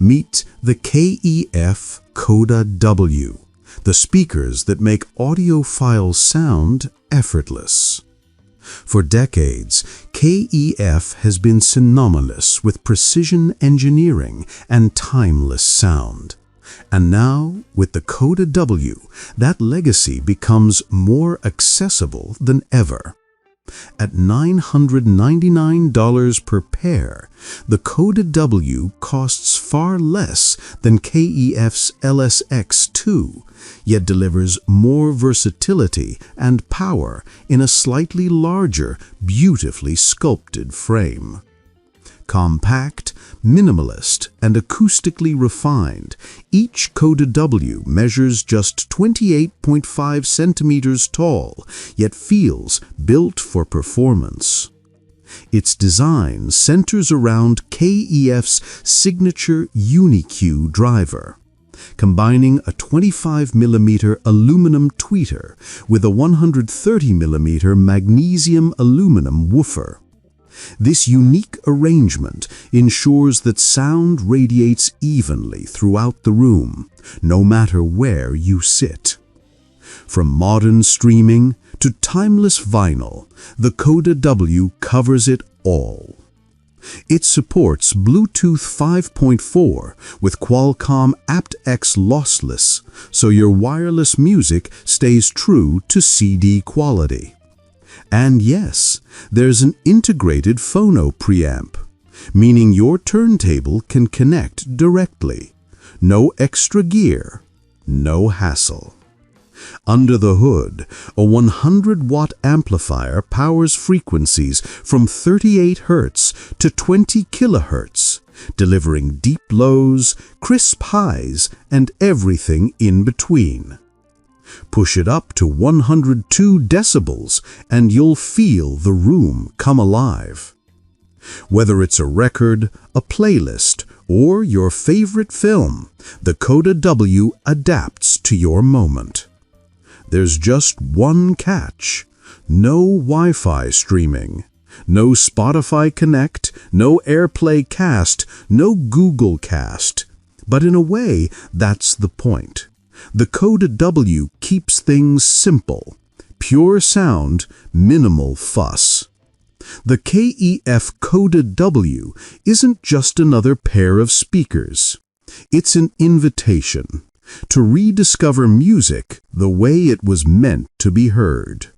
Meet the KEF Coda W, the speakers that make audiophile sound effortless. For decades, KEF has been synonymous with precision engineering and timeless sound. And now, with the Coda W, that legacy becomes more accessible than ever. At $999 per pair, the Coda W costs far less than KEF's LSX2, yet delivers more versatility and power in a slightly larger, beautifully sculpted frame. Compact, minimalist, and acoustically refined, each Coda W measures just 28.5 centimeters tall, yet feels built for performance. Its design centers around KEF's signature Uni-Q driver, combining a 25mm aluminum tweeter with a 130mm magnesium aluminum woofer. This unique arrangement ensures that sound radiates evenly throughout the room, no matter where you sit. From modern streaming to timeless vinyl, the Coda W covers it all. It supports Bluetooth 5.4 with Qualcomm aptX lossless, so your wireless music stays true to CD quality. And yes, there's an integrated phono preamp, meaning your turntable can connect directly. No extra gear, no hassle. Under the hood, a 100-watt amplifier powers frequencies from 38 Hz to 20 kHz, delivering deep lows, crisp highs, and everything in between. Push it up to 102 decibels and you'll feel the room come alive. Whether it's a record, a playlist, or your favorite film, the Coda W adapts to your moment. There's just one catch: no Wi-Fi streaming, no Spotify Connect, no AirPlay Cast, no Google Cast. But in a way, that's the point. The Coda W keeps things simple. Pure sound, minimal fuss. The KEF Coda W isn't just another pair of speakers. It's an invitation to rediscover music the way it was meant to be heard.